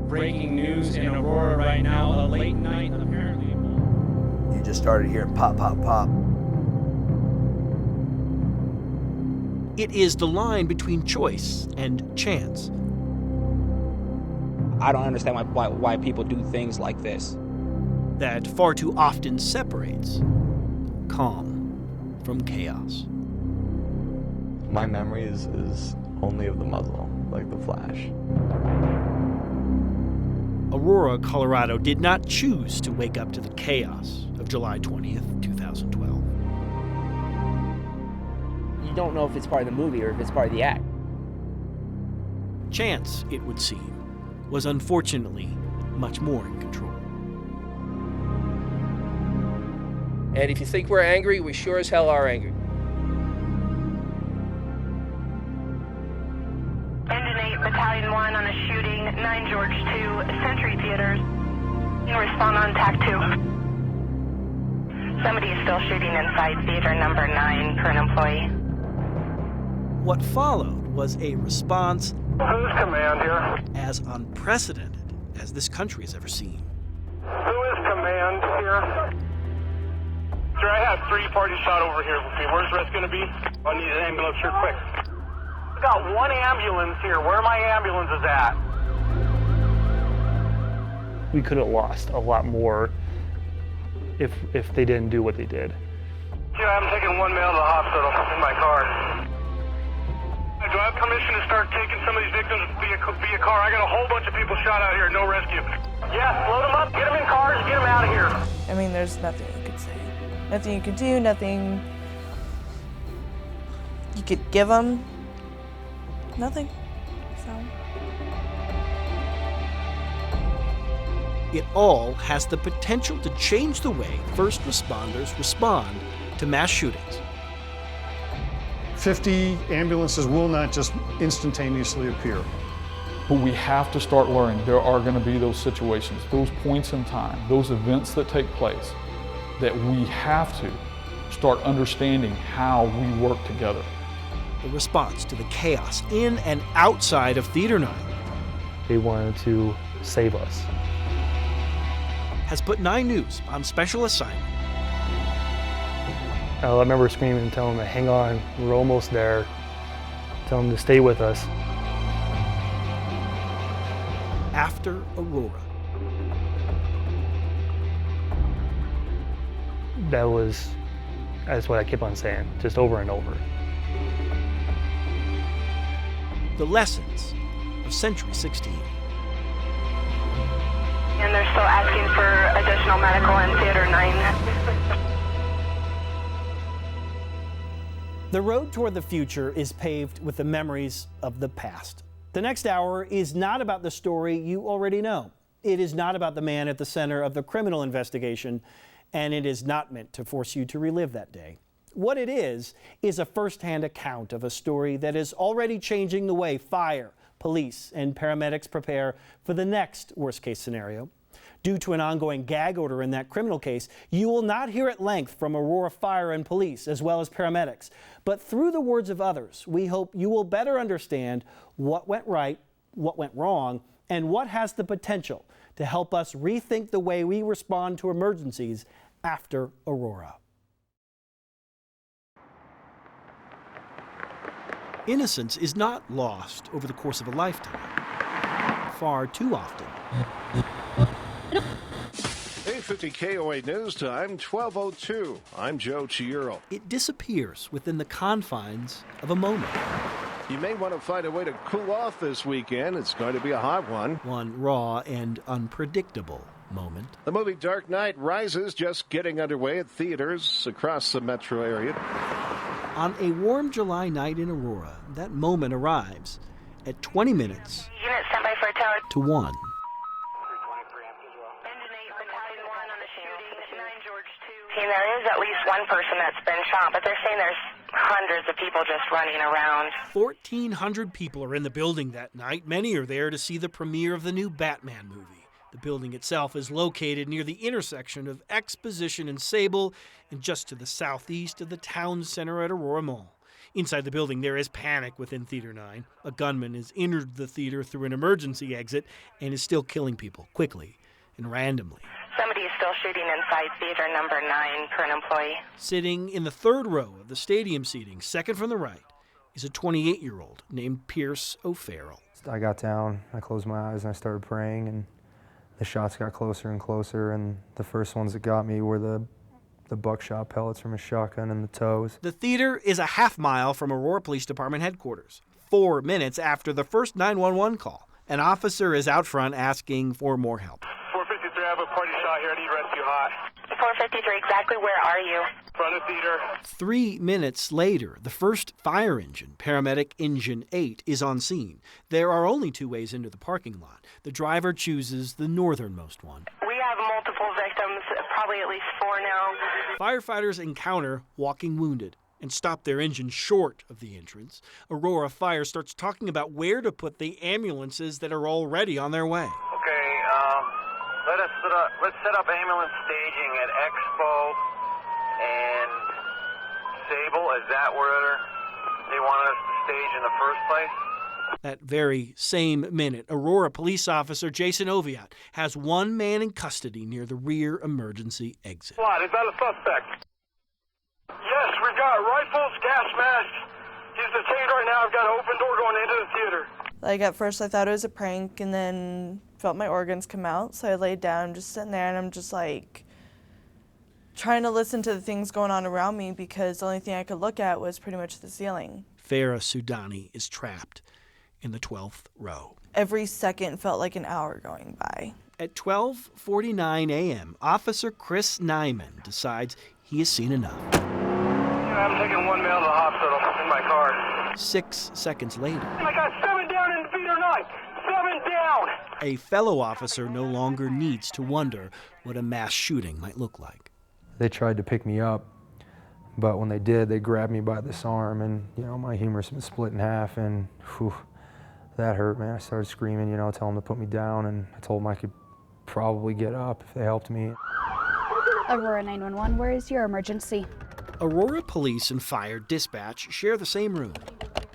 Breaking news in Aurora right now, a late night apparently. You just started hearing pop, pop, pop. It is the line between choice and chance. I don't understand why people do things like this. That far too often separates calm from chaos. My memory is only of the muzzle, like the flash. Aurora, Colorado did not choose to wake up to the chaos of July 20th, 2012. You don't know if it's part of the movie or if it's part of the act. Chance, it would seem, was unfortunately much more in control. And if you think we're angry, we sure as hell are angry. Engine 8, Battalion 1 on a shooting, 9 George 2, Century Theaters. Respond on TAC 2. Somebody is still shooting inside theater number 9 per an employee. What followed was a response Who's command here? as unprecedented as this country has ever seen. Who is command here? Sir, I have 3 parties shot over here with me. Where's the rest going to be? I need an ambulance here quick. I got 1 ambulance here. Where my ambulance is at? We could have lost a lot more if they didn't do what they did. Yeah, I'm taking 1 male to the hospital in my car. Do I have permission to start taking some of these victims via car? I got a whole bunch of people shot out here, no rescue. Yeah, load them up, get them in cars, get them out of here. I mean, there's nothing you could say. Nothing you could do, nothing you could give them. Nothing. So. It all has the potential to change the way first responders respond to mass shootings. 50 ambulances will not just instantaneously appear. But we have to start learning there are going to be those situations, those points in time, those events that take place, that we have to start understanding how we work together. The response to the chaos in and outside of Theater 9 They wanted to save us. has put 9 News on special assignment. I remember screaming and telling them to hang on, we're almost there. Tell them to stay with us. After Aurora. That's what I kept on saying, just over and over. The lessons of Century 16. And they're still asking for additional medical in Theater 9. The road toward the future is paved with the memories of the past. The next hour is not about the story you already know. It is not about the man at the center of the criminal investigation, and it is not meant to force you to relive that day. What it is a first-hand account of a story that is already changing the way fire, police, and paramedics prepare for the next worst-case scenario. Due to an ongoing gag order in that criminal case, you will not hear at length from Aurora Fire and Police, as well as paramedics. But through the words of others, we hope you will better understand what went right, what went wrong, and what has the potential to help us rethink the way we respond to emergencies after Aurora. Innocence is not lost over the course of a lifetime. Far too often. 850 KOA News Time, 12:02. I'm Joe Chiuro. It disappears within the confines of a moment. You may want to find a way to cool off this weekend. It's going to be a hot one. One raw and unpredictable moment. The movie Dark Knight Rises just getting underway at theaters across the metro area. On a warm July night in Aurora, that moment arrives at 20 minutes Unit standby for a tower. to 1. And there is at least one person that's been shot, but they're saying there's hundreds of people just running around. 1,400 people are in the building that night. Many are there to see the premiere of the new Batman movie. The building itself is located near the intersection of Exposition and Sable and just to the southeast of the town center at Aurora Mall. Inside the building, there is panic within Theater 9. A gunman has entered the theater through an emergency exit and is still killing people quickly and randomly. Somebody is still shooting inside theater number 9 for an employee. Sitting in the third row of the stadium seating, second from the right, is a 28-year-old named Pierce O'Farrell. I got down, I closed my eyes, and I started praying, and the shots got closer and closer, and the first ones that got me were the buckshot pellets from a shotgun in the toes. The theater is a half-mile from Aurora Police Department headquarters. 4 minutes after the first 911 call, an officer is out front asking for more help. 453, I have a party shot here. I need rescue hot. 453, exactly where are you? Front of theater. 3 minutes later, the first fire engine, paramedic engine 8, is on scene. There are only 2 ways into the parking lot. The driver chooses the northernmost one. We have multiple victims, probably at least 4 now. Firefighters encounter walking wounded and stop their engine short of the entrance. Aurora Fire starts talking about where to put the ambulances that are already on their way. Okay, let's set up ambulance staging at Expo and Sable. Is that where they want us to stage in the first place? That very same minute, Aurora police officer Jason Oviatt has one man in custody near the rear emergency exit. What? Is that a suspect? Yes, we've got rifles, gas masks. He's detained right now. I've got an open door going into the theater. Like, at first I thought it was a prank, and then felt my organs come out, so I laid down, just sitting there, and I'm just like trying to listen to the things going on around me, because the only thing I could look at was pretty much the ceiling. Farah Soudani is trapped in the 12th row. Every second felt like an hour going by. At 12:49 a.m., Officer Chris Nyman decides he has seen enough. I'm taking 1 male to the hospital in my car. 6 seconds later, I got 7 down in theater 9. 7 down. a fellow officer no longer needs to wonder what a mass shooting might look like. They tried to pick me up, but when they did, they grabbed me by this arm, and my humerus was split in half, and whew, that hurt, man. I started screaming, telling them to put me down, and I told them I could probably get up if they helped me. Aurora 911, where is your emergency? Aurora Police and Fire Dispatch share the same room.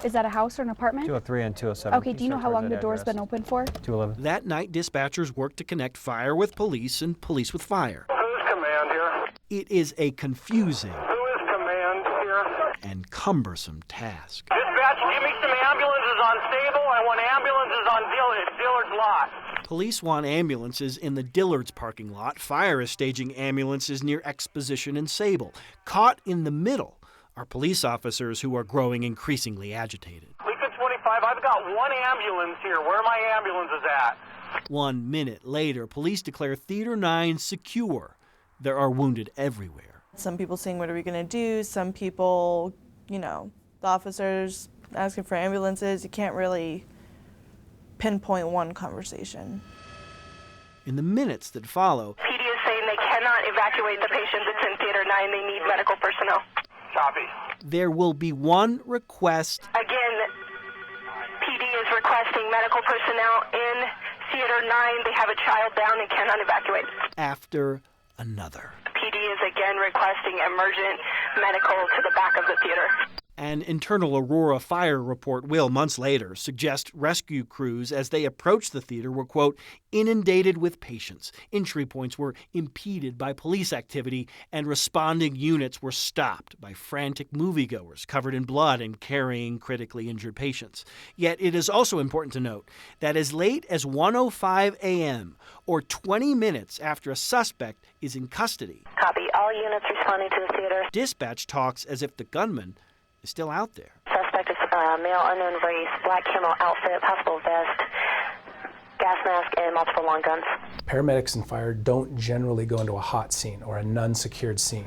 Is that a house or an apartment? 203 and 207. Okay, do you know how long the door's been open for? 211. That night, dispatchers work to connect fire with police and police with fire. Who's command here? It is a confusing Who is command here? and cumbersome task. Dispatch, give me some ambulances on Sable. I want ambulances on Dillard's lot. Police want ambulances in the Dillard's parking lot. Fire is staging ambulances near Exposition and Sable. Caught in the middle are police officers who are growing increasingly agitated. Lincoln 25, I've got 1 ambulance here. Where are my ambulances at? 1 minute later, police declare Theater 9 secure. There are wounded everywhere. Some people saying, what are we going to do? Some people, the officers asking for ambulances. You can't really pinpoint one conversation. In the minutes that follow, PD is saying they cannot evacuate the patient that's in theater 9. They need medical personnel. Copy. there will be one request. Again, PD is requesting medical personnel in Theater 9. They have a child down and cannot evacuate. After another. PD is again requesting emergent medical to the back of the theater. An internal Aurora fire report will, months later, suggest rescue crews as they approached the theater were, quote, inundated with patients. Entry points were impeded by police activity, and responding units were stopped by frantic moviegoers covered in blood and carrying critically injured patients. Yet it is also important to note that as late as 1:05 a.m., or 20 minutes after a suspect is in custody, Copy. All units responding to the theater. Dispatch talks as if the gunman is still out there. Suspect is male, unknown race, black camo outfit, possible vest, gas mask, and multiple long guns. Paramedics and fire don't generally go into a hot scene or a non-secured scene.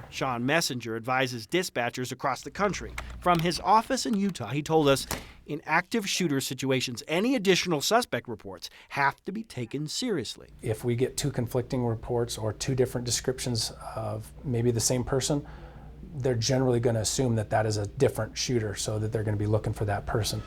Sean Messenger advises dispatchers across the country. From his office in Utah, he told us, in active shooter situations, any additional suspect reports have to be taken seriously. If we get two conflicting reports or two different descriptions of maybe the same person, they're generally going to assume that that is a different shooter, so that they're going to be looking for that person.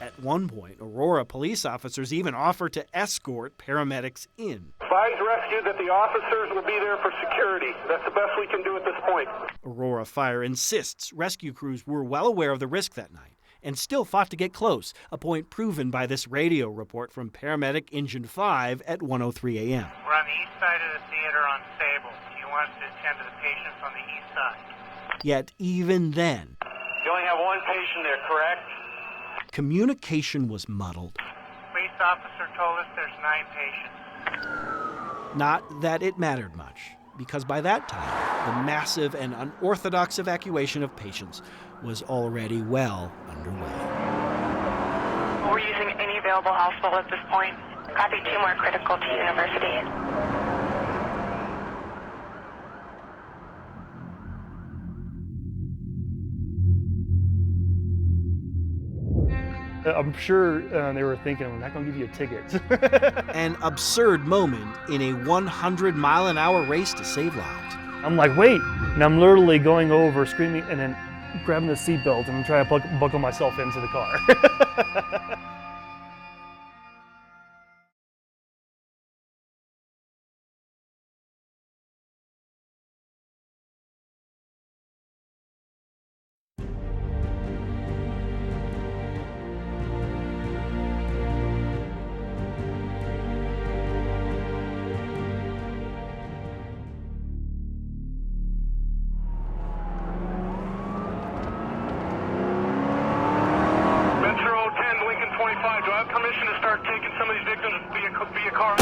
At At one point, Aurora police officers even offer to escort paramedics in. Advise rescue that the officers will be there for security. That's the best we can do at this point. Aurora Fire insists rescue crews were well aware of the risk that night and still fought to get close, a point proven by this radio report from paramedic Engine 5 at 1:03 a.m. We're on the east side of the theater on Sable. Do you want to attend to the patients on the east side? Yet even then, You only have one patient there, correct? communication was muddled. Police officer told us there's 9 patients. Not that it mattered much, because by that time, the massive and unorthodox evacuation of patients was already well underway. We're using any available hospital at this point. Copy, 2 more critical to University. I'm sure they were thinking, we're not going to give you a ticket. An absurd moment in a 100-mile-an-hour race to save lives. I'm like, wait, and I'm literally going over, screaming, and then grabbing the seatbelt and trying to buckle myself into the car. Do I have permission to start taking some of these victims via car?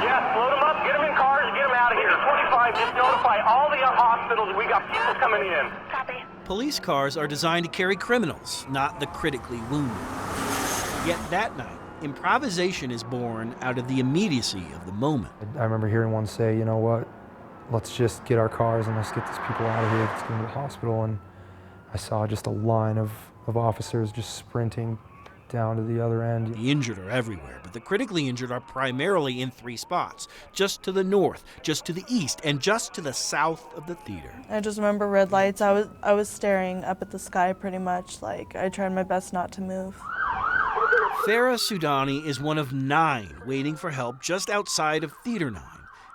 Yes, load them up, get them in cars, get them out of here. 25, just notify all the hospitals. We got people coming in. Copy. Police cars are designed to carry criminals, not the critically wounded. Yet that night, improvisation is born out of the immediacy of the moment. I remember hearing one say, you know what, let's just get our cars and let's get these people out of here, let's get them to the hospital. And I saw just a line of officers just sprinting down to the other end. The injured are everywhere, but the critically injured are primarily in 3 spots, just to the north, just to the east, and just to the south of the theater. I just remember red lights. I was staring up at the sky pretty much, like I tried my best not to move. Farah Soudani is one of 9 waiting for help just outside of Theater 9.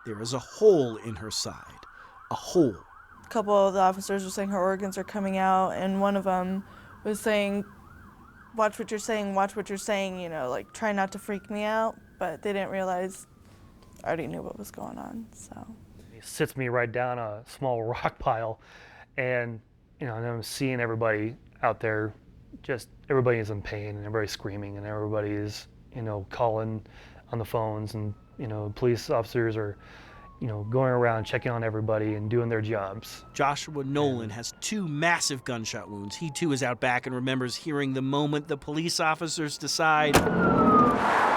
There is a hole in her side, a hole. A couple of the officers were saying her organs are coming out, and one of them was saying, watch what you're saying, you know, like try not to freak me out, but they didn't realize I already knew what was going on, so. He sits me right down a small rock pile, and, you know, and I'm seeing everybody out there, just everybody is in pain, and everybody's screaming, and everybody is, you know, calling on the phones, and, you know, police officers are, you know, going around checking on everybody and doing their jobs. Joshua Nolan has 2 massive gunshot wounds. He too is out back and remembers hearing the moment the police officers decide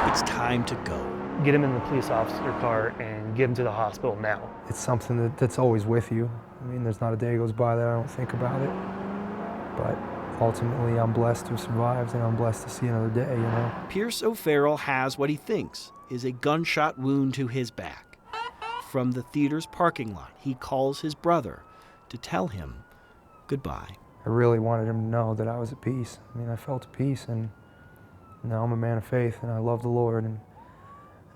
it's time to go. Get him in the police officer car and get him to the hospital now. It's something that's always with you. I mean, there's not a day goes by that I don't think about it. But ultimately, I'm blessed to have survived, and I'm blessed to see another day, you know. Pierce O'Farrell has what he thinks is a gunshot wound to his back. From the theater's parking lot, he calls his brother to tell him goodbye. I really wanted him to know that I was at peace. I mean, I felt at peace, and you know, I'm a man of faith, and I love the Lord, and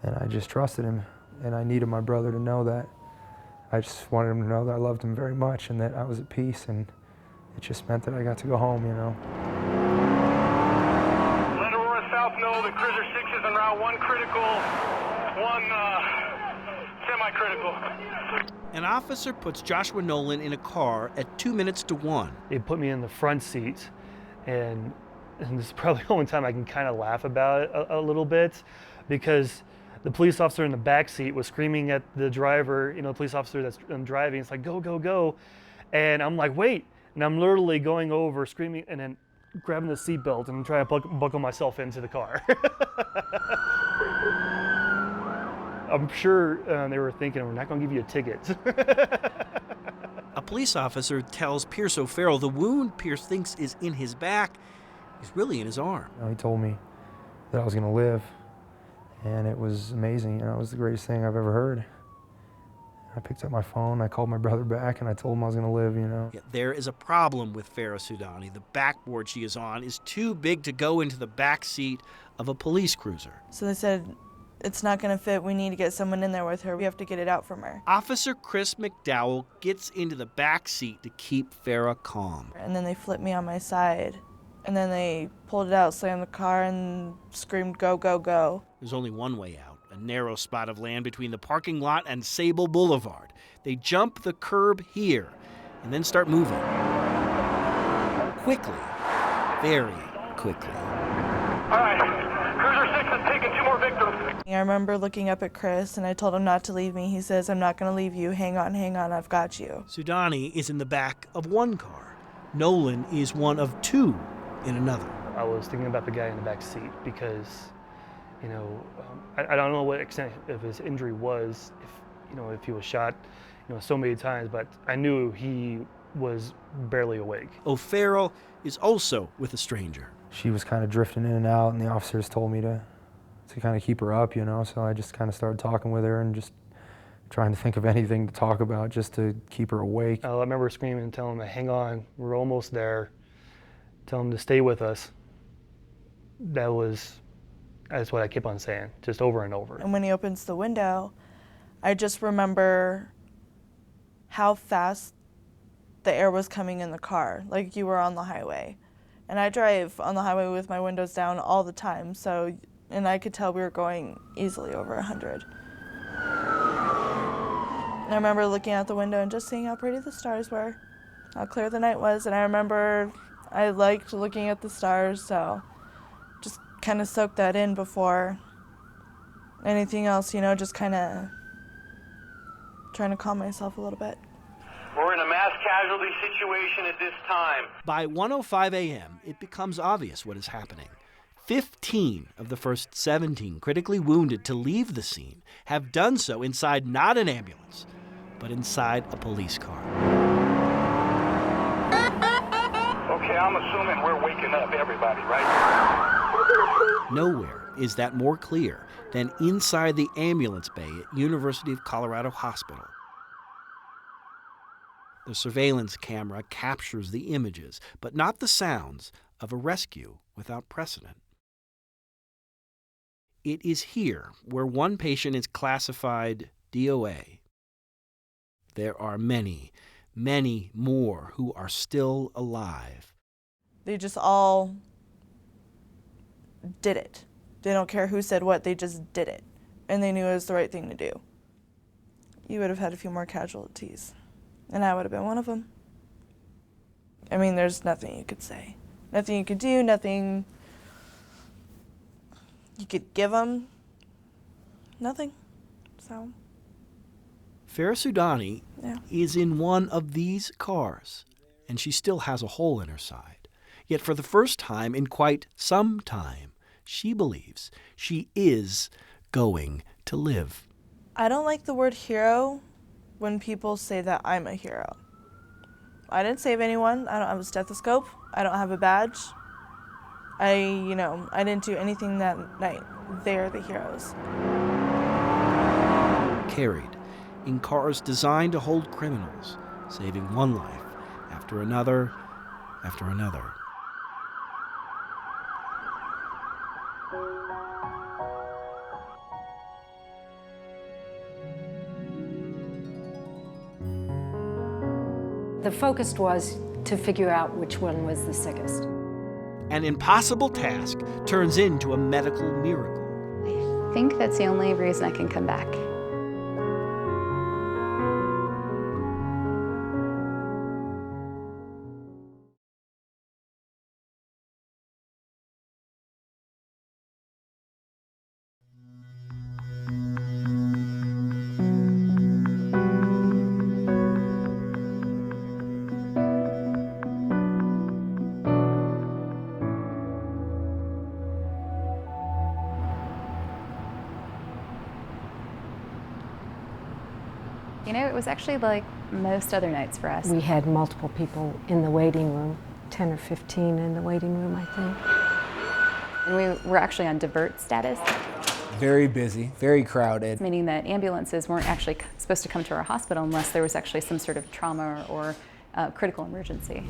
I just trusted him, and I needed my brother to know that. I just wanted him to know that I loved him very much and that I was at peace, and it just meant that I got to go home, you know. Let Aurora South know that Cruiser 6 is en route, 1 critical, 1 semi-critical. An officer puts Joshua Nolan in a car at 2 minutes to 1. They put me in the front seat, and this is probably the only time I can kind of laugh about it a little bit, because the police officer in the back seat was screaming at the driver, you know, the police officer that's driving. It's like, go, go, go. And I'm like, wait. And I'm literally going over, screaming, and then grabbing the seatbelt and trying to buckle myself into the car. I'm sure they were thinking, we're not going to give you a ticket. A police officer tells Pierce O'Farrell the wound Pierce thinks is in his back is really in his arm. You know, he told me that I was going to live, and it was amazing. You know, it was the greatest thing I've ever heard. I picked up my phone, I called my brother back, and I told him I was gonna live, you know. Yet there is a problem with Farah Soudani. The backboard she is on is too big to go into the back seat of a police cruiser. So they said, it's not gonna fit, we need to get someone in there with her, we have to get it out from her. Officer Chris McDowell gets into the back seat to keep Farah calm. And then they flipped me on my side. And then they pulled it out, slammed the car, and screamed, go, go, go. There's only one way out, a narrow spot of land between the parking lot and Sable Boulevard. They jump the curb here and then start moving. Quickly, very quickly. All right, Cruiser 6 is taking 2 more victims. I remember looking up at Chris, and I told him not to leave me. He says, I'm not going to leave you. Hang on, I've got you. Soudani is in the back of one car. Nolan is one of 2 in another. I was thinking about the guy in the back seat because, you know, I don't know what extent of his injury was, if he was shot, so many times, but I knew he was barely awake. O'Farrell is also with a stranger. She was kind of drifting in and out, and the officers told me to kind of keep her up, so I just kind of started talking with her and just trying to think of anything to talk about just to keep her awake. I remember screaming and telling him, hang on, we're almost there. Tell him to stay with us. That's what I kept on saying, just over and over. And when he opens the window, I just remember how fast the air was coming in the car, like you were on the highway. And I drive on the highway with my windows down all the time, and I could tell we were going easily over 100. And I remember looking out the window and just seeing how pretty the stars were, how clear the night was, and I remember I liked looking at the stars, so just kind of soaked that in before anything else, just kind of trying to calm myself a little bit. We're in a mass casualty situation at this time. By 1:05 a.m., it becomes obvious what is happening. 15 of the first 17 critically wounded to leave the scene have done so inside not an ambulance, but inside a police car. Okay, I'm assuming we're waking up everybody, right? Nowhere is that more clear than inside the ambulance bay at University of Colorado Hospital. The surveillance camera captures the images, but not the sounds of a rescue without precedent. It is here where one patient is classified DOA. There are many, many more who are still alive. They just all did it. They don't care who said what, they just did it. And they knew it was the right thing to do. You would have had a few more casualties, and I would have been one of them. I mean, there's nothing you could say. Nothing you could do, nothing you could give them. Nothing. So. Farah Soudani is in one of these cars, and she still has a hole in her side. Yet for the first time in quite some time, she believes she is going to live. I don't like the word hero when people say that I'm a hero. I didn't save anyone. I don't have a stethoscope. I don't have a badge. I didn't do anything that night. They're the heroes. Carried in cars designed to hold criminals, saving one life after another after another. The focus was to figure out which one was the sickest. An impossible task turns into a medical miracle. I think that's the only reason I can come back. It was actually like most other nights for us. We had multiple people in the waiting room, 10 or 15 in the waiting room, I think. And we were actually on divert status. Very busy, very crowded. Meaning that ambulances weren't actually supposed to come to our hospital unless there was actually some sort of trauma or critical emergency.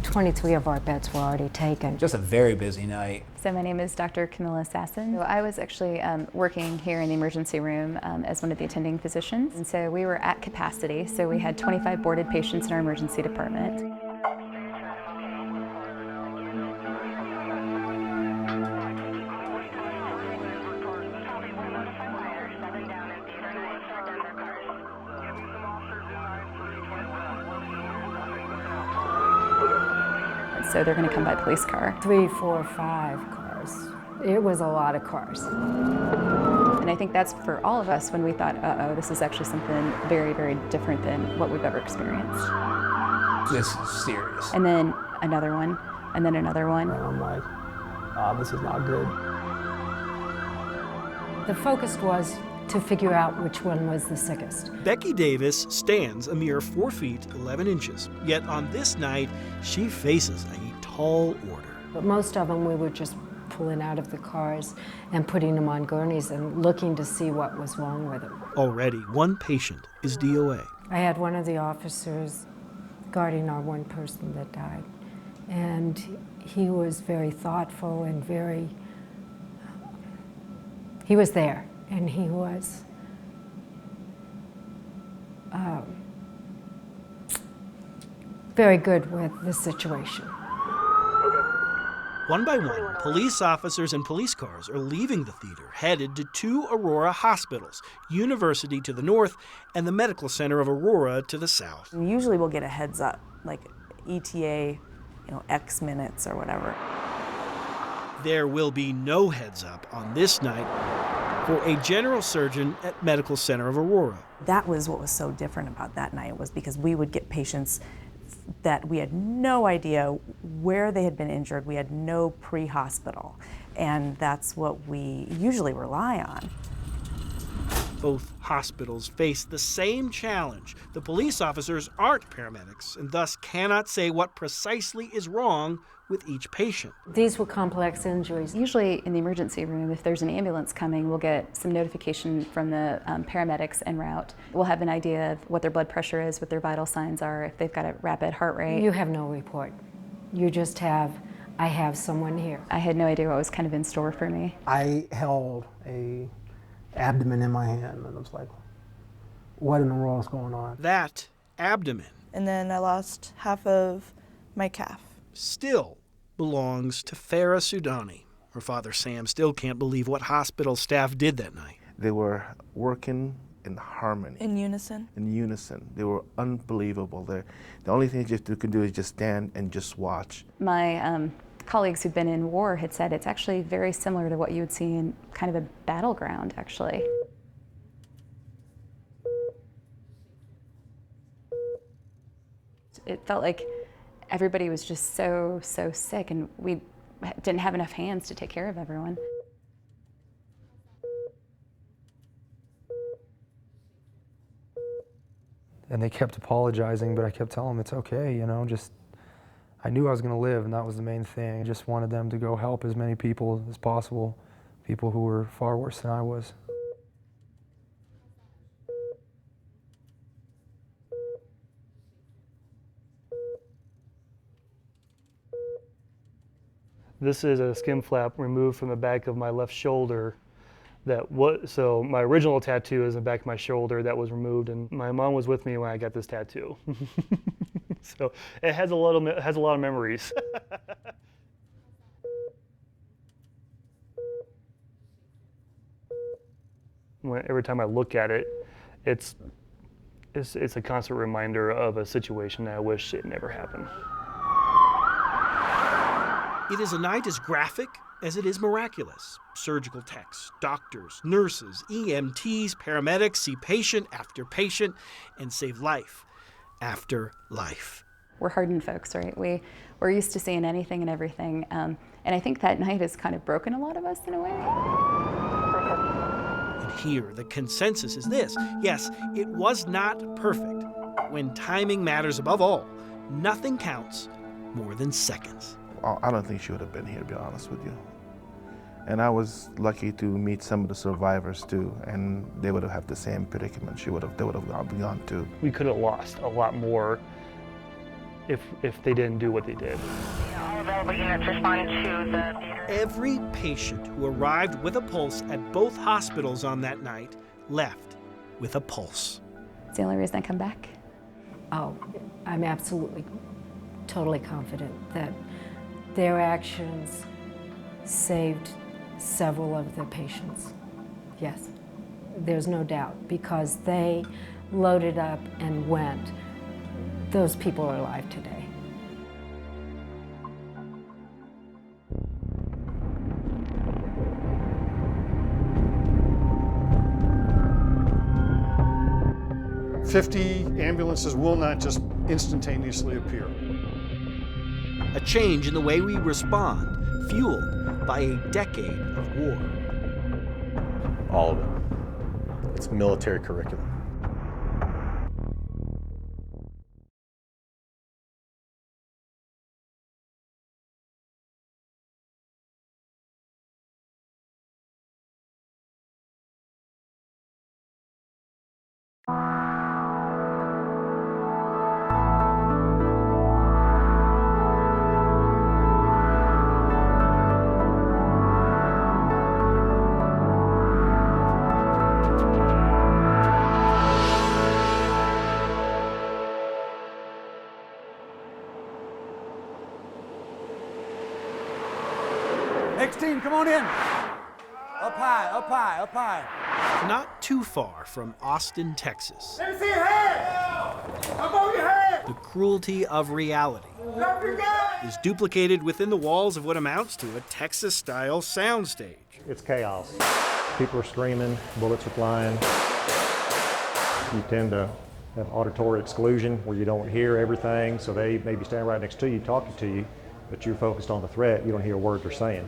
23 of our beds were already taken. Just a very busy night. So my name is Dr. Camilla Sasson. So I was actually working here in the emergency room as one of the attending physicians. And so we were at capacity. So we had 25 boarded patients in our emergency department. So they're going to come by police car. 3, 4, 5 cars. It was a lot of cars. And I think that's for all of us when we thought, uh-oh, this is actually something very, very different than what we've ever experienced. This is serious. And then another one, and then another one. And I'm like, this is not good. The focus was to figure out which one was the sickest. Becky Davis stands a mere 4 feet 11 inches, yet on this night she faces a tall order. But most of them we were just pulling out of the cars and putting them on gurneys and looking to see what was wrong with them. Already, one patient is DOA. I had one of the officers guarding our one person that died, and he was very thoughtful and he was there. And he was very good with the situation. One by one, police officers and police cars are leaving the theater, headed to 2 Aurora hospitals, University to the north and the Medical Center of Aurora to the south. Usually we'll get a heads up, like ETA, X minutes or whatever. There will be no heads up on this night for a general surgeon at Medical Center of Aurora. That was what was so different about that night, was because we would get patients that we had no idea where they had been injured. We had no pre-hospital, and that's what we usually rely on. Both hospitals face the same challenge. The police officers aren't paramedics and thus cannot say what precisely is wrong with each patient. These were complex injuries. Usually in the emergency room, if there's an ambulance coming, we'll get some notification from the paramedics en route. We'll have an idea of what their blood pressure is, what their vital signs are, if they've got a rapid heart rate. You have no report. You just have, I have someone here. I had no idea what was kind of in store for me. I held a abdomen in my hand, and I was like, what in the world is going on? That abdomen. And then I lost half of my calf. Still belongs to Farah Soudani. Her father, Sam, still can't believe what hospital staff did that night. They were working in harmony. In unison. In unison. They were unbelievable. The only thing you could do is just stand and just watch. My colleagues who've been in war had said it's actually very similar to what you would see in kind of a battleground, actually. It felt like everybody was just so sick, and we didn't have enough hands to take care of everyone. And they kept apologizing, but I kept telling them it's okay, just, I knew I was gonna live, and that was the main thing. I just wanted them to go help as many people as possible, people who were far worse than I was. This is a skin flap removed from the back of my left shoulder. So my original tattoo is in the back of my shoulder that was removed, and my mom was with me when I got this tattoo. So it has a lot of memories. Every time I look at it, it's a constant reminder of a situation that I wish it never happened. It is a night as graphic as it is miraculous. Surgical techs, doctors, nurses, EMTs, paramedics see patient after patient and save life after life. We're hardened folks, right? We're used to seeing anything and everything. And I think that night has kind of broken a lot of us in a way. And here, the consensus is this. Yes, it was not perfect. When timing matters above all, nothing counts more than seconds. I don't think she would have been here, to be honest with you. And I was lucky to meet some of the survivors too, and they would have had the same predicament. They would have gone too. We could have lost a lot more if they didn't do what they did. All available units respond to the theater. Every patient who arrived with a pulse at both hospitals on that night left with a pulse. It's the only reason I come back. Oh, I'm absolutely, totally confident that their actions saved several of the patients. Yes, there's no doubt, because they loaded up and went. Those people are alive today. "50 ambulances will not just instantaneously appear." A change in the way we respond, fueled by a decade of war. All of it. It's military curriculum. Next team, come on in. Up high, up high, up high. Not too far from Austin, Texas. Let me see your head. Above your head. The cruelty of reality Drop your gun. is duplicated within the walls of what amounts to a Texas-style soundstage. It's chaos. People are screaming, bullets are flying. You tend to have auditory exclusion where you don't hear everything, so they may be standing right next to you, talking to you, but you're focused on the threat. You don't hear a word they're saying.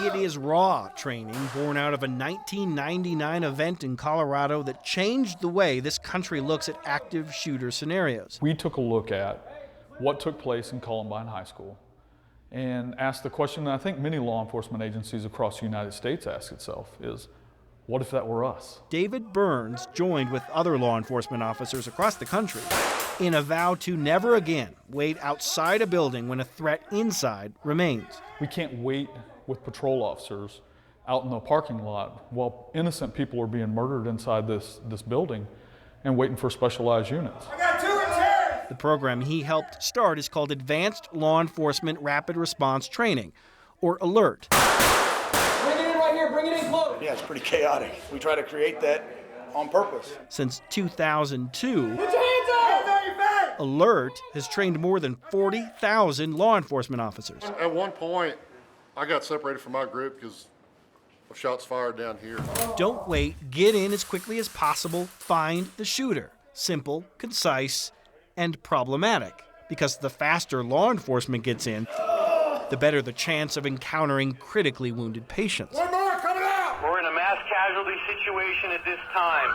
It is raw training born out of a 1999 event in Colorado that changed the way this country looks at active shooter scenarios. We took a look at what took place in Columbine High School and asked the question that I think many law enforcement agencies across the United States ask itself is, what if that were us? David Burns joined with other law enforcement officers across the country in a vow to never again wait outside a building when a threat inside remains. We can't wait with patrol officers out in the parking lot while innocent people are being murdered inside this building and waiting for specialized units. I got 2 in chairs. The program he helped start is called Advanced Law Enforcement Rapid Response Training, or ALERT. Bring it in right here, bring it in close. Yeah, it's pretty chaotic. We try to create that on purpose. Since 2002, Put your hands on your back. ALERT has trained more than 40,000 law enforcement officers. At one point, I got separated from my group because of shots fired down here. Don't wait, get in as quickly as possible, find the shooter. Simple, concise, and problematic. Because the faster law enforcement gets in, the better the chance of encountering critically wounded patients. One more coming out. We're in a mass casualty situation at this time.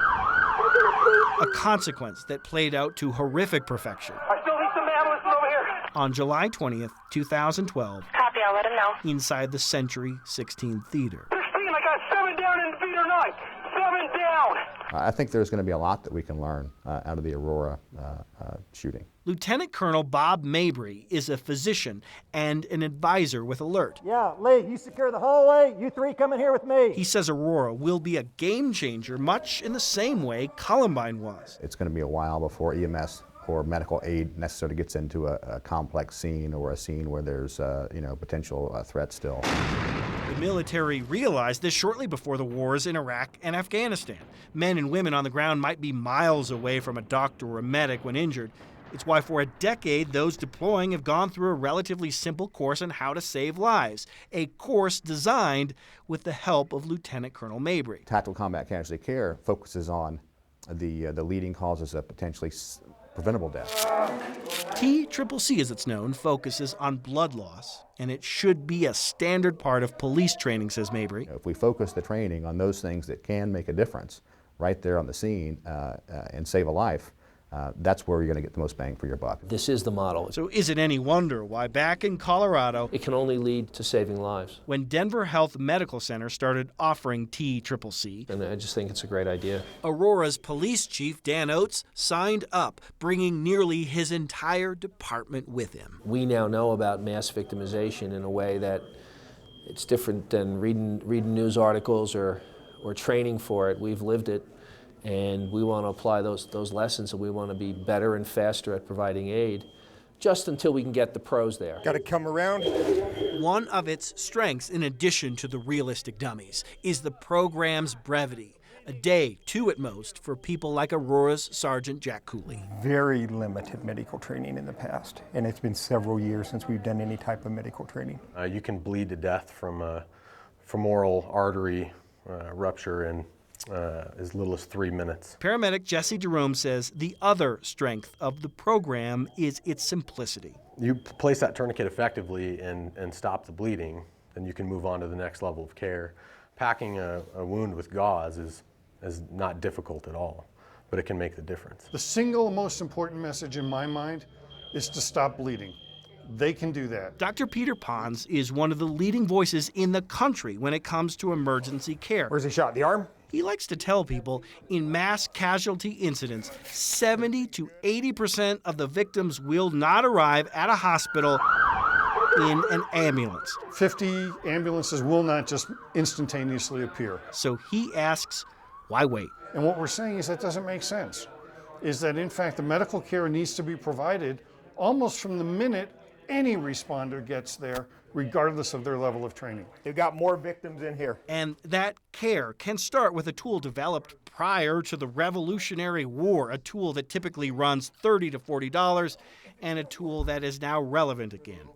A consequence that played out to horrific perfection. I still need some ambulances over here. On July 20th, 2012, Copy, I'll let him know. inside the Century 16 Theater. They're speeding. I got 7 down in theater 9. 7 down. I think there's going to be a lot that we can learn out of the Aurora shooting. Lieutenant Colonel Bob Mabry is a physician and an advisor with ALERT. Yeah, Lee, you secure the hallway. You 3 come in here with me. He says Aurora will be a game changer, much in the same way Columbine was. It's going to be a while before EMS or medical aid necessarily gets into a complex scene or a scene where there's potential threat still. The military realized this shortly before the wars in Iraq and Afghanistan. Men and women on the ground might be miles away from a doctor or a medic when injured. It's why for a decade those deploying have gone through a relatively simple course on how to save lives, a course designed with the help of Lieutenant Colonel Mabry. Tactical combat casualty care focuses on the leading causes of potentially preventable death. TCCC, as it's known, focuses on blood loss, and it should be a standard part of police training, says Mabry. If we focus the training on those things that can make a difference right there on the scene and save a life, That's where you're going to get the most bang for your buck. This is the model. So is it any wonder why back in Colorado, It can only lead to saving lives. when Denver Health Medical Center started offering TCCC, And I just think it's a great idea. Aurora's police chief, Dan Oates, signed up, bringing nearly his entire department with him. We now know about mass victimization in a way that it's different than reading news articles or training for it. We've lived it, and we want to apply those lessons, and we want to be better and faster at providing aid, just until we can get the pros there. Got to come around. One of its strengths, in addition to the realistic dummies, is the program's brevity. A day, 2 at most, for people like Aurora's Sergeant Jack Cooley. Very limited medical training in the past, and it's been several years since we've done any type of medical training. You can bleed to death from a femoral artery rupture in as little as 3 minutes. Paramedic Jesse Jerome says the other strength of the program is its simplicity. You place that tourniquet effectively and stop the bleeding, then you can move on to the next level of care. Packing a wound with gauze is not difficult at all, but it can make the difference. The single most important message in my mind is to stop bleeding. They can do that. Dr. Peter Pons is one of the leading voices in the country when it comes to emergency care. Where's he shot? The arm? He likes to tell people in mass casualty incidents, 70 to 80% of the victims will not arrive at a hospital in an ambulance. 50 ambulances will not just instantaneously appear. So he asks, why wait? And what we're saying is that doesn't make sense. Is that in fact the medical care needs to be provided almost from the minute any responder gets there, regardless of their level of training. They've got more victims in here. And that care can start with a tool developed prior to the Revolutionary War, a tool that typically runs $30 to $40, and a tool that is now relevant again,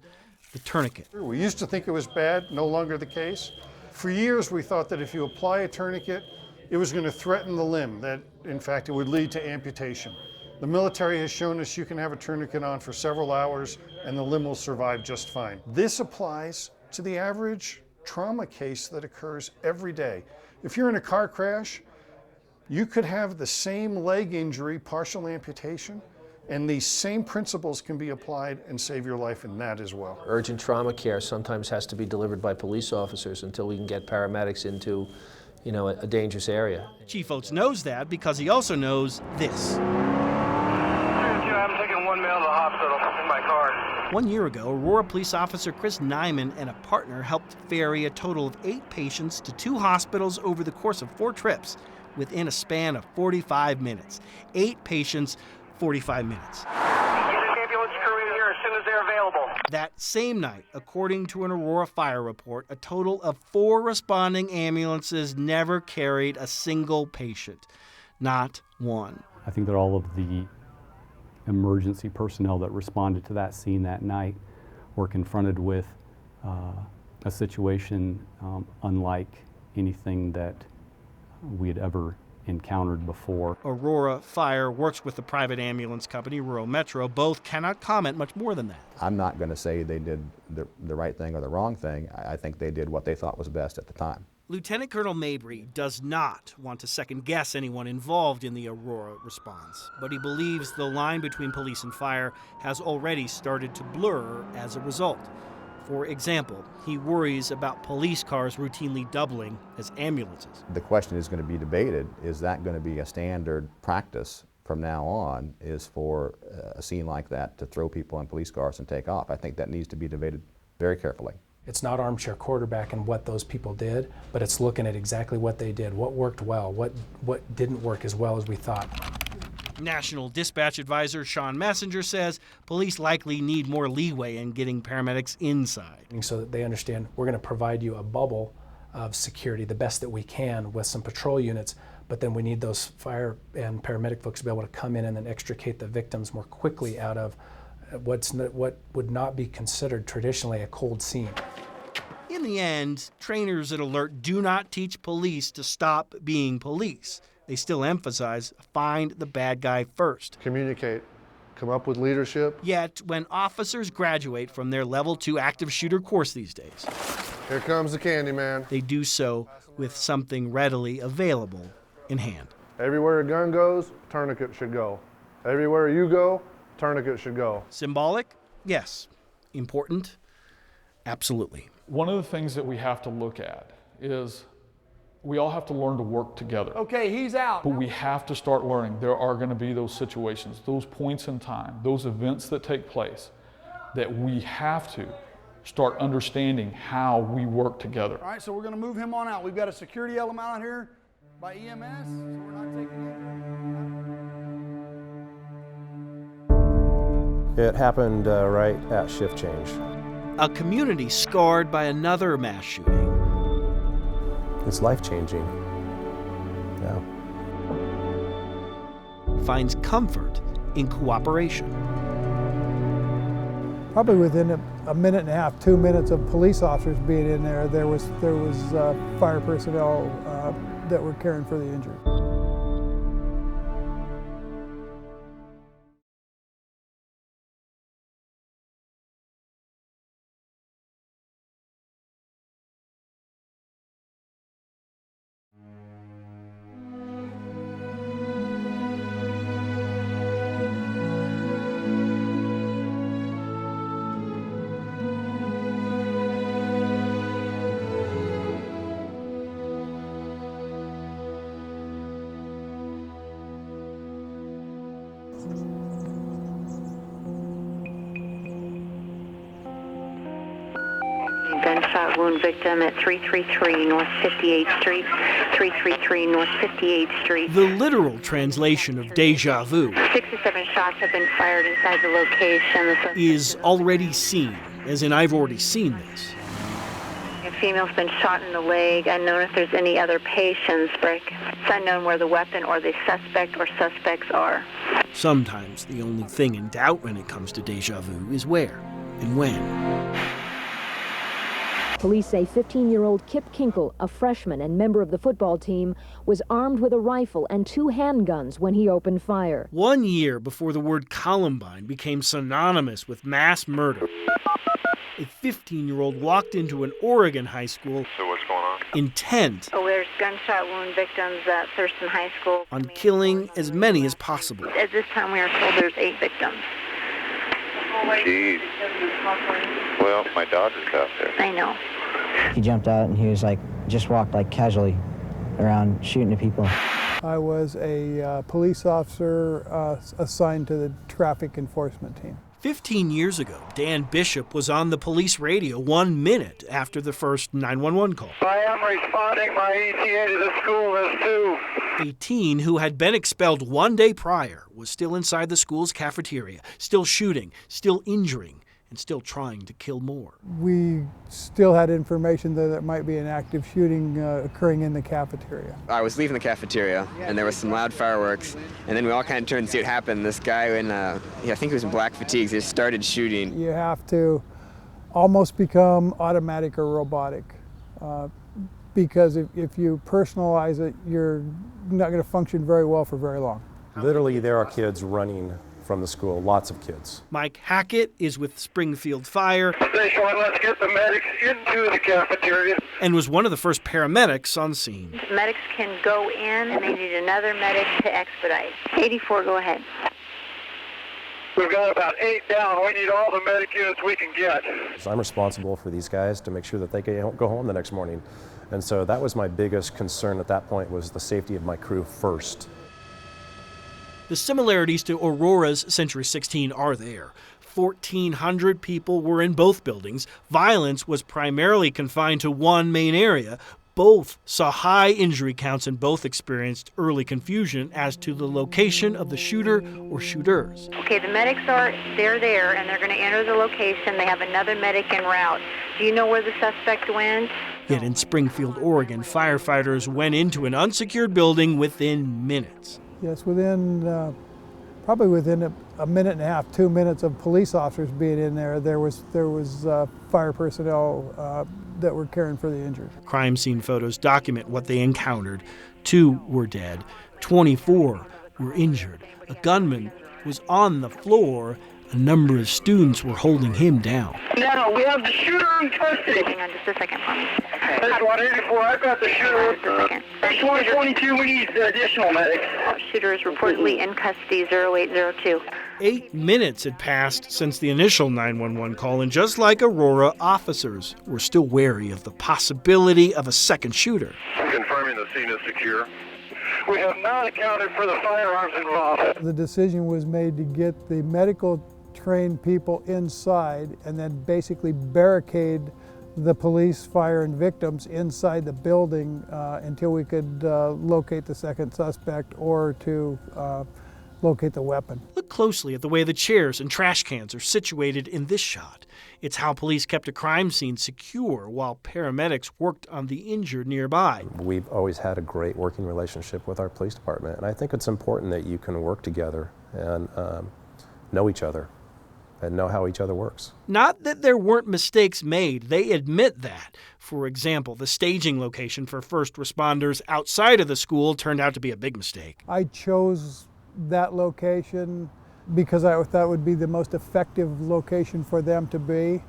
the tourniquet. We used to think it was bad, no longer the case. For years we thought that if you apply a tourniquet, it was going to threaten the limb, that in fact it would lead to amputation. The military has shown us you can have a tourniquet on for several hours and the limb will survive just fine. This applies to the average trauma case that occurs every day. If you're in a car crash, you could have the same leg injury, partial amputation, and these same principles can be applied and save your life in that as well. Urgent trauma care sometimes has to be delivered by police officers until we can get paramedics into, a dangerous area. Chief Oates knows that because he also knows this. I'm taking one male to the hospital in my car. 1 year ago, Aurora police officer Chris Nyman and a partner helped ferry a total of 8 patients to 2 hospitals over the course of 4 trips within a span of 45 minutes. 8 patients, 45 minutes. Get an ambulance crew in here as soon as they're available. That same night, according to an Aurora fire report, a total of 4 responding ambulances never carried a single patient. Not one. I think that all of the emergency personnel that responded to that scene that night were confronted with a situation unlike anything that we had ever encountered before. Aurora Fire works with the private ambulance company, Rural Metro. Both cannot comment much more than that. I'm not going to say they did the right thing or the wrong thing. I think they did what they thought was best at the time. Lieutenant Colonel Mabry does not want to second-guess anyone involved in the Aurora response, but he believes the line between police and fire has already started to blur as a result. For example, he worries about police cars routinely doubling as ambulances. The question is going to be debated, is that going to be a standard practice from now on, is for a scene like that to throw people in police cars and take off? I think that needs to be debated very carefully. It's not armchair quarterback and what those people did, but it's looking at exactly what they did, what worked well, what didn't work as well as we thought. National Dispatch Advisor Sean Messenger says police likely need more leeway in getting paramedics inside. So that they understand we're going to provide you a bubble of security, the best that we can with some patrol units, but then we need those fire and paramedic folks to be able to come in and then extricate the victims more quickly out of what would not be considered traditionally a cold scene. In the end, trainers at Alert do not teach police to stop being police. They still emphasize find the bad guy first. Communicate. Come up with leadership. Yet, when officers graduate from their Level 2 active shooter course these days, here comes the candy man. They do so with something readily available in hand. Everywhere a gun goes, tourniquet should go. Everywhere you go, tourniquet should go. Symbolic? Yes. Important? Absolutely. One of the things that we have to look at is we all have to learn to work together. Okay, he's out. But we have to start learning. There are going to be those situations, those points in time, those events that take place that we have to start understanding how we work together. All right, so we're going to move him on out. We've got a security element out here by EMS, so we're not taking him. It happened right at shift change. A community scarred by another mass shooting. It's life-changing. Yeah. Finds comfort in cooperation. Probably within a minute and a half, 2 minutes of police officers being in there, there was fire personnel that were caring for the injured. Gunshot wound victim at 333 North 58th Street, 333 North 58th Street. The literal translation of déjà vu 67 shots have been fired inside the location. is already seen, as in I've already seen this. A female's been shot in the leg. Unknown if there's any other patients. It's unknown where the weapon or the suspect or suspects are. Sometimes the only thing in doubt when it comes to déjà vu is where and when. Police say 15-year-old Kip Kinkle, a freshman and member of the football team, was armed with a rifle and 2 handguns when he opened fire. 1 year before the word Columbine became synonymous with mass murder, a 15-year-old walked into an Oregon high school intent Oh, there's gunshot wound victims at Thurston High School. on killing as many as possible. At this time, we are told there's 8 victims. Jeez. Well, my daughter's out there. I know. He jumped out and he was like, just walked like casually around shooting at people. I was a police officer assigned to the traffic enforcement team. 15 years ago, Dan Bishop was on the police radio 1 minute after the first 911 call. I am responding. My ETA to the school is 2. A teen who had been expelled 1 day prior was still inside the school's cafeteria, still shooting, still injuring, and still trying to kill more. We still had information that there might be an active shooting occurring in the cafeteria. I was leaving the cafeteria, and there was some loud fireworks, and then we all kind of turned to see what happened. This guy in, I think he was in black fatigues, just started shooting. You have to almost become automatic or robotic, because if you personalize it, you're not going to function very well for very long. Literally, there are kids running from the school, lots of kids. Mike Hackett is with Springfield Fire. Station 1, let's get the medics into the cafeteria. And was one of the first paramedics on scene. Medics can go in, and they need another medic to expedite. 84, go ahead. We've got about 8 down. We need all the medic units we can get. So I'm responsible for these guys to make sure that they can go home the next morning. And so that was my biggest concern at that point, was the safety of my crew first. The similarities to Aurora's Century 16 are there. 1,400 people were in both buildings. Violence was primarily confined to one main area. Both saw high injury counts and both experienced early confusion as to the location of the shooter or shooters. Okay, the medics they're there, and they're going to enter the location. They have another medic en route. Do you know where the suspect went? Yet in Springfield, Oregon, firefighters went into an unsecured building within minutes. Yes, probably within a minute and a half, 2 minutes of police officers being in there, there was fire personnel that were caring for the injured. Crime scene photos document what they encountered. 2 were dead, 24 were injured. A gunman was on the floor. A number of students were holding him down. Now, we have the shooter in custody. Hang on just a second for me. That's 184. I've got the shooter. Just a second. Hey, 2022, we need additional medics. Shooter is reportedly in custody, 0802. 8 minutes had passed since the initial 911 call, and just like Aurora, officers were still wary of the possibility of a second shooter. Confirming the scene is secure. We have not accounted for the firearms involved. The decision was made to get the medical trained people inside and then basically barricade the police, fire, and victims inside the building until we could locate the second suspect or to locate the weapon. Look closely at the way the chairs and trash cans are situated in this shot. It's how police kept a crime scene secure while paramedics worked on the injured nearby. We've always had a great working relationship with our police department, and I think it's important that you can work together and know each other and know how each other works. Not that there weren't mistakes made. They admit that. For example, the staging location for first responders outside of the school turned out to be a big mistake. I chose that location because I thought it would be the most effective location for them to be.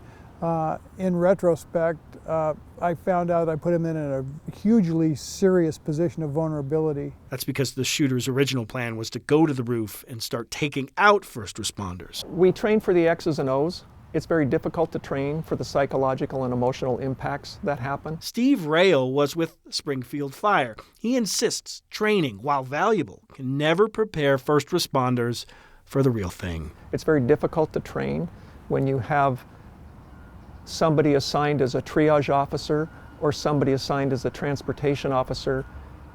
In retrospect, I found out I put him in a hugely serious position of vulnerability. That's because the shooter's original plan was to go to the roof and start taking out first responders. We train for the X's and O's. It's very difficult to train for the psychological and emotional impacts that happen. Steve Rail was with Springfield Fire. He insists training, while valuable, can never prepare first responders for the real thing. It's very difficult to train when you have somebody assigned as a triage officer or somebody assigned as a transportation officer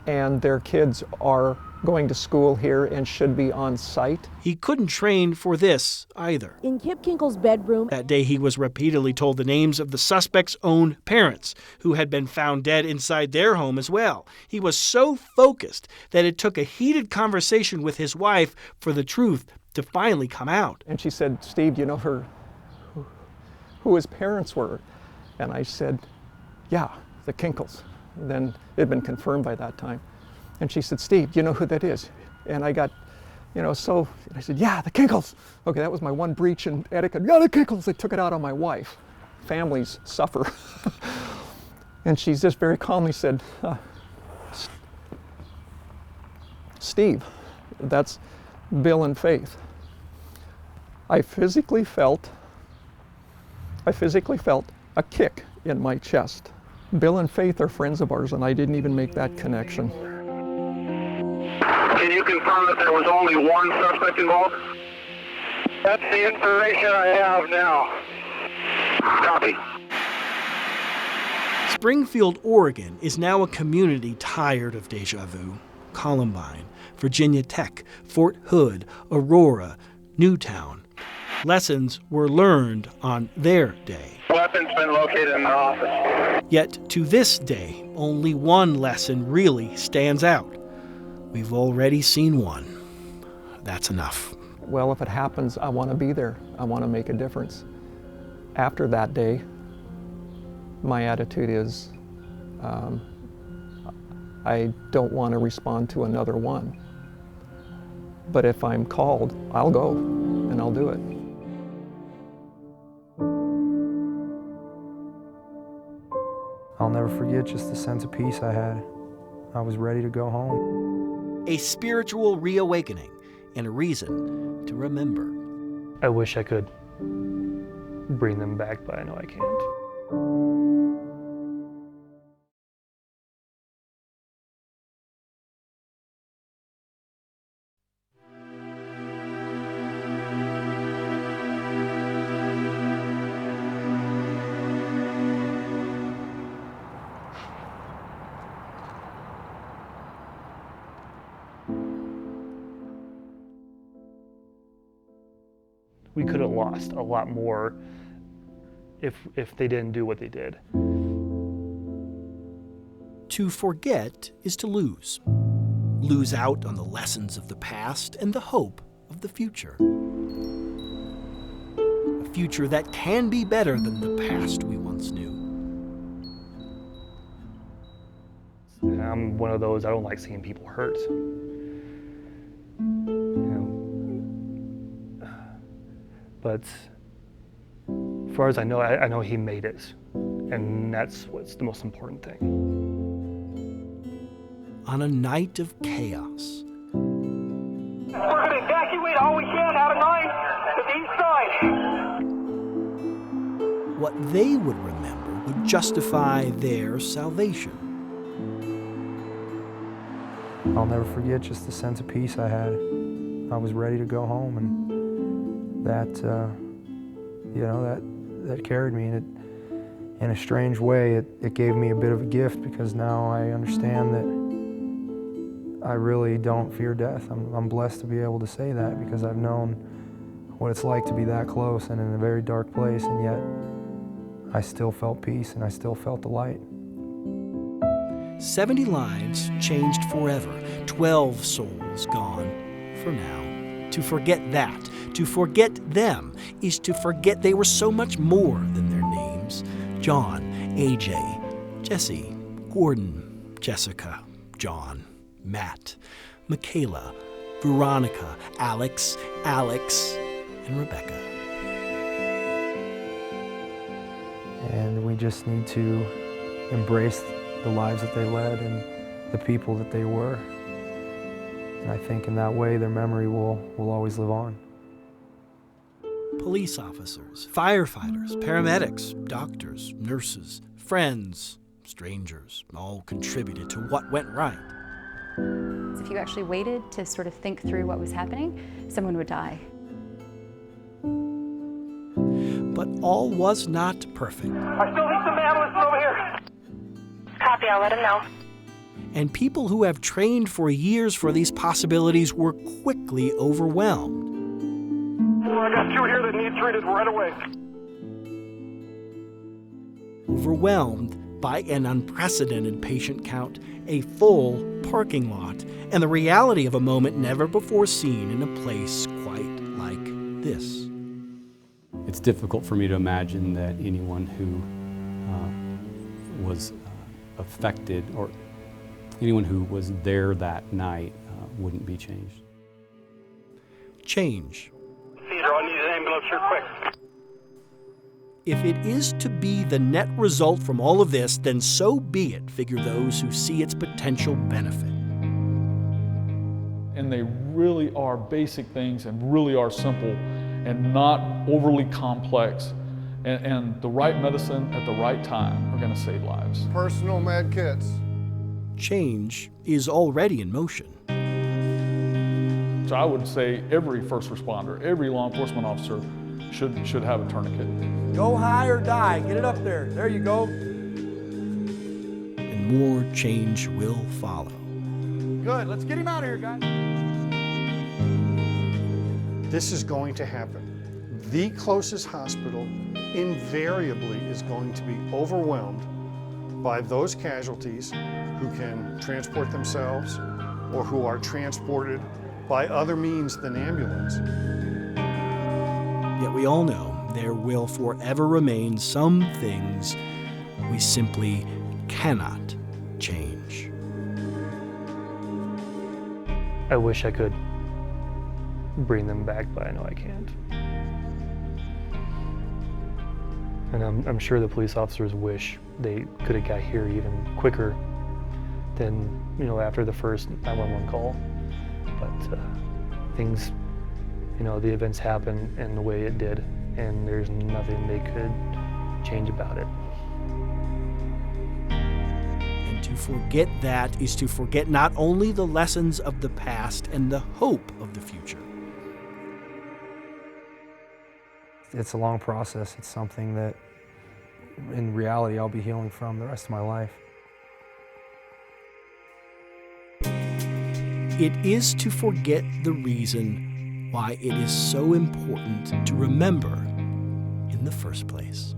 and their kids are going to school here and should be on site. He couldn't train for this either. In Kip Kinkle's bedroom, that day he was repeatedly told the names of the suspect's own parents, who had been found dead inside their home as well. He was so focused that it took a heated conversation with his wife for the truth to finally come out. And she said, "Steve, do you know who his parents were?" And I said, "Yeah, the Kinkles." Then it had been confirmed by that time. And she said, "Steve, do you know who that is?" And I got, so I said, "Yeah, the Kinkles." Okay, that was my one breach in etiquette. "Yeah, the Kinkles." They took it out on my wife. Families suffer. And she just very calmly said, "Steve, that's Bill and Faith." I physically felt a kick in my chest. Bill and Faith are friends of ours, and I didn't even make that connection. Can you confirm that there was only one suspect involved? That's the information I have now. Copy. Springfield, Oregon is now a community tired of deja vu. Columbine, Virginia Tech, Fort Hood, Aurora, Newtown. Lessons were learned on their day. Weapons been located in the office. Yet to this day, only one lesson really stands out. We've already seen one. That's enough. Well, if it happens, I want to be there. I want to make a difference. After that day, my attitude is, I don't want to respond to another one. But if I'm called, I'll go and I'll do it. I'll never forget just the sense of peace I had. I was ready to go home. A spiritual reawakening and a reason to remember. I wish I could bring them back, but I know I can't. We could have lost a lot more if they didn't do what they did. To forget is to lose. Lose out on the lessons of the past and the hope of the future. A future that can be better than the past we once knew. I'm one of those, I don't like seeing people hurt. But as far as I know he made it. And that's what's the most important thing. on a night of chaos. We're going to evacuate all we can out of 9 to the east side. What they would remember would justify their salvation. I'll never forget just the sense of peace I had. I was ready to go home, and that, that carried me. And in a strange way, it gave me a bit of a gift, because now I understand that I really don't fear death. I'm blessed to be able to say that, because I've known what it's like to be that close and in a very dark place, and yet I still felt peace and I still felt the light. 70 lives changed forever, 12 souls gone for now. To forget that, to forget them, is to forget they were so much more than their names. John, AJ, Jesse, Gordon, Jessica, John, Matt, Michaela, Veronica, Alex, and Rebecca. And we just need to embrace the lives that they led and the people that they were. And I think in that way, their memory will always live on. Police officers, firefighters, paramedics, doctors, nurses, friends, strangers, all contributed to what went right. If you actually waited to sort of think through what was happening, someone would die. But all was not perfect. I still need some ambulance over here. Copy, I'll let him know. And people who have trained for years for these possibilities were quickly overwhelmed. I got 2 here that need treated right away. Overwhelmed by an unprecedented patient count, a full parking lot, and the reality of a moment never before seen in a place quite like this. It's difficult for me to imagine that anyone who was affected, or anyone who was there that night, wouldn't be changed. Change. Cedar, I need an ambulance here quick. If it is to be the net result from all of this, then so be it, figure those who see its potential benefit. And they really are basic things and really are simple and not overly complex. And the right medicine at the right time are going to save lives. Personal med kits. Change is already in motion. So I would say every first responder, every law enforcement officer should have a tourniquet. Go high or die. Get it up there. There you go. And more change will follow. Good. Let's get him out of here, guys. This is going to happen. The closest hospital invariably is going to be overwhelmed by those casualties who can transport themselves or who are transported by other means than ambulance. Yet we all know there will forever remain some things we simply cannot change. I wish I could bring them back, but I know I can't. And I'm sure the police officers wish they could have got here even quicker than, after the first 911 call. But things, the events happened in the way it did, and there's nothing they could change about it. And to forget that is to forget not only the lessons of the past and the hope of the future. It's a long process. It's something that, in reality, I'll be healing from the rest of my life. It is to forget the reason why it is so important to remember in the first place.